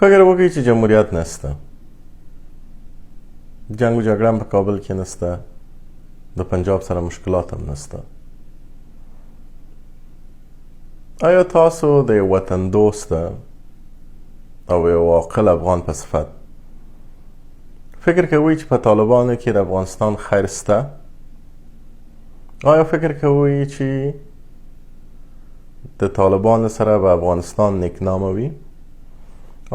فکر وکړئ چې جمهوریت نشته، جنگ و جګړه هم په کابل کې نشته، د پنجاب سره مشکلات هم نشته. آیا تاسو د یو وطن دوسته او یو عاقل افغان په صفت فکر کوئ چې په طالبانو کې د افغانستان خیر شته؟ آیا فکر کوئ چې د طالبانو سره به افغانستان نیکنامه وي؟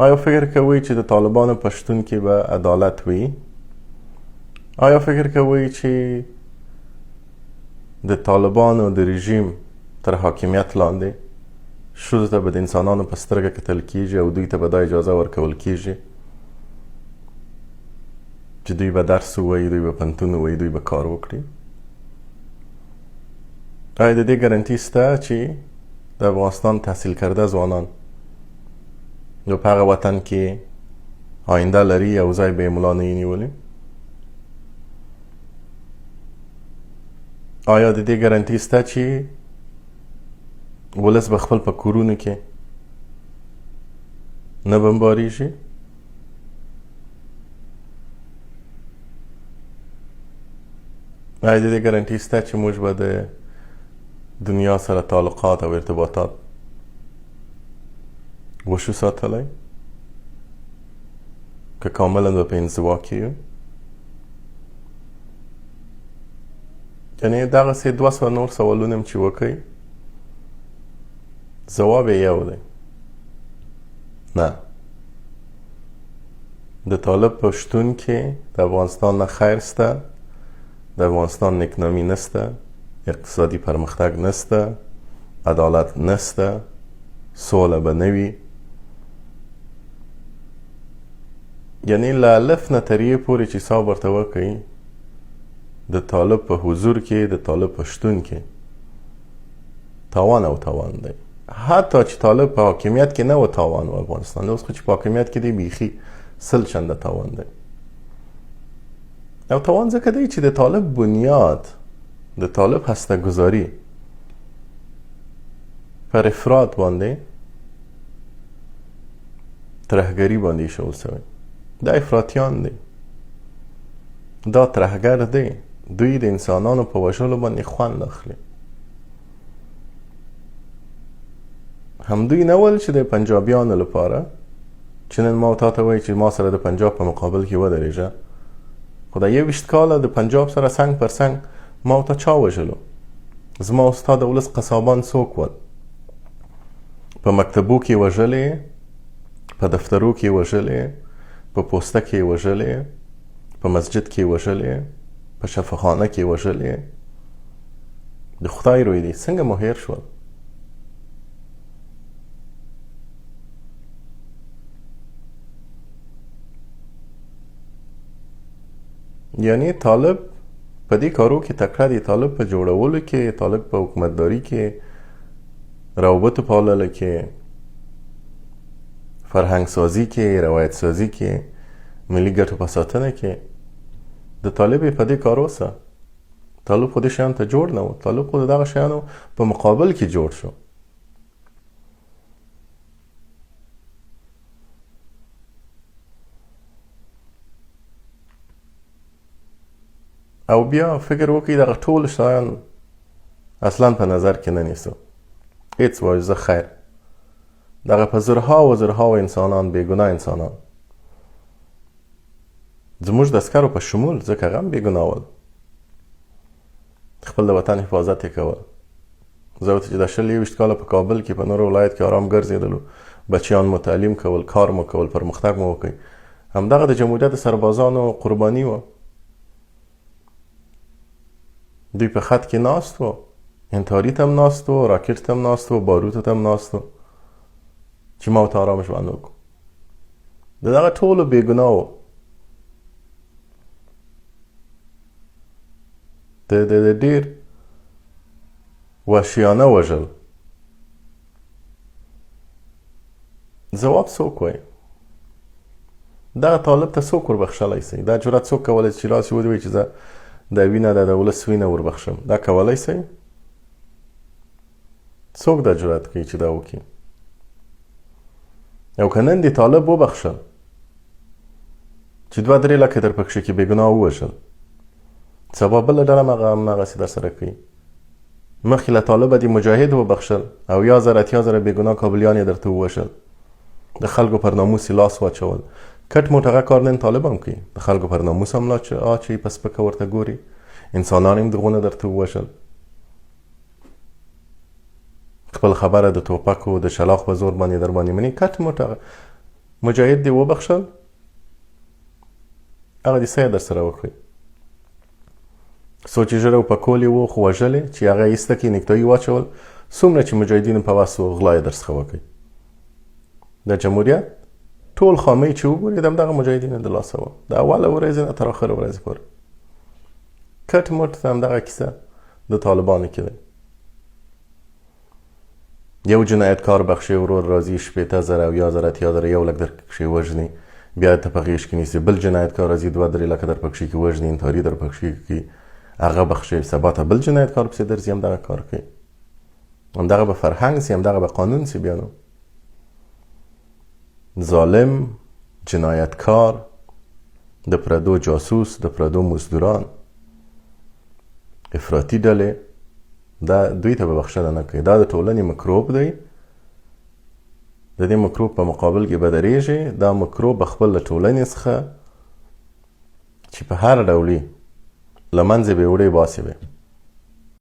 آیا فکر کوئ چې د طالبانو په شتون کې به عدالت وي؟ آیا فکر کوئ چې د طالبانو د رژیم تر حاکمیت لاندې ښځو ته به د انسانانو په سترګه کتل کیږي او دوی ته به دا اجازه ورکول کیږي چې دوی به درس ووایي، دوی به پوهنتون ووایي، دوی به کار وکړي؟ آیا د دې ګارنټي شته چې د افغانستان تحصیل کرده ځوانان نو په هغه وطن کې آینده لري او ځای به یې ملا نه وي نیولی؟ آیا د دې ګارنټي شته چې ولس به خپل په کورونو کې نه بمباریږي؟ آیا د دې ګارنټي شته چې موږ به د دنیا سره تعلقات او ارتباطات وشو ساتلی که کاملا به په انزوا کې یو؟ یعنې دغسې 200 نور سوالونه هم چې وکئ ځواب یې یو دی، نه. د طالب په شتون کې د افغانستان نه خیر شته، د افغانستان نیکنامي نشته، اقتصادي پرمختګ نشته، عدالت نشته، سوله به نه وي. یعنې له الف نه تر یې پورې چې حساب ورته وکئ د طالب په حضور کې، د طالب په شتون کې تاوان او تاوان دی. حتی چې طالب په حاکمیت کې نه و تاوان و افغانستان، اوس خو چې په حاکمیت کې دی بیخي 100 چنده تاوان دی. او تاوان ځکه دی چې د طالب بنیاد، د طالب هسته گذاری پر افراد باندې ترهګري باندې ایښودل شوی. دا افراطیان دی، دا ترهګر دی، دوی د انسانانو په وژلو باندې خوند اخلي. همدوی نه ول چې د پنجابیانو لپاره چې نن ما تا ته وایي چې ما سره د پنجاب په مقابل کې ودرېږه، خو دا 21 کاله د پنجاب سره څنګ پر څنګ ما ته چا وژلو؟ زما او ستا د ولس قصابان څوک ول؟ په مکتبو کې وژلې، په دفترو کې وژلې، په پوسته کې وژلې، په مسجد کې وژلې، په شفاخانه کې وژلې. د خدای روی دی څنګه مو هیر شول؟ یعنی طالب په دې کارو کې تکړه دی، طالب په جوړولو کې، طالب په حکومتداري کې، روابطو پاللو کې، فرهنګ سازي کې، روایت سازي کې، ملي ګټو په ساتنه کې د طالب په دې کارو سره طالب خو دې شیانو ته جوړ نه و، طالب خو د دغه شیانو په مقابل کې جوړ شو. او بیا فکر وکړئ دغه ټول شیان اصلا په نظر کې نه نیسو، هیڅ وایو زه خیر، دغه په زرهاو زرهاو انسانان، بېګناه انسانان، زموږ د عسکرو په شمول، ځکه هغه هم بېګناه ول، خپل د وطن حفاظت یې کول. زه ورته چې دا 21 کاله په کابل کې په نورو ولایت کې آرام ګرځېدلو، بچیان مو تعلیم کول، کار مو کول، پرمختګ مو وکړئ، همدغه د جمهوریت د سربازانو قرباني وه. دوی په خط کې ناست و، انتحاري ته هم ناست و، راکټ ته هم ناست و، باروتو ته هم ناست و چې ما ورته آرام ژوند وکړو. د دغه ټولو بېګناه و، د ډېر وحشیانه وژل. ځواب څوک وایي؟ دغه طالب ته څوک وربخښلی شي؟ دا جرأت څوک کولی چې راسي ودوایي چې زه دا وینه ده د ولس وینه وربخښم؟ دا کولی شي؟ څوک دا جرأت کوي چې دا وکړي؟ او که نن دې طالب وبخښل چې 2-3 لکه در پکښې کې بېګناه ووژل، سبا بله ډله همغسې در سره کوي. مخکې له طالبه دې مجاهد وبخښل او 1000 بېګناه کابلیان یې درته ووژل، د خلکو پر ناموس یې لاس واچول. کټ موټ هغه کار نن طالب هم کوي، د خلکو پر ناموس هم اچوي، په سپکه ورته ګوري، انسانان هم دغونه درته ووژل. خپل خبره د توپکو د شلاخ په زور باندې در باندې مني. کټ موټ هغه مجاهد دې وبخښل، هغه دې څه در سره وکړي. څو چې ژره پکول یې و خو وژلې چې هغه یې ایسته کړي، نیکتایي واچول، څومره چې مجاهدینو په وس و غلا یې در څخه وکړي. د جمهوریت ټول خامۍ چې وګوري د همدغه مجاهدینو د لاسه وه، د اوله ورځې نه تر آخره ورځې پورې. کټ مټ همدغه کیسه د طالبانو کې دی. یو جنایتکار بخښي، ورور راځي 80,000 او 10,000 1 لک در پکښې وژني، بیا ته په غېږ کې نیسي. بل جنایتکار راځي 2-3 لکه در پکښې کې وژني، انتحاري در پکښې کوي، هغه بخښي. سبا ته بل جنایتکار پسې درځي، همدغه کار کوي. همدغه به فرهنګ سي، همدغه به قانون سي. بیا نو ظالم، جنایتکار، د پردو جاسوس، د پردو مزدوران، افراطي ډلې، دا دوی ته به بخښنه نه کوي. دا د ټولنې مکروب دی. د دې مکروب په مقابل کې به درېږي. دا مکروب به خپل له ټولنې څخه چې په هر ډولي له منځه به وړی باسي به.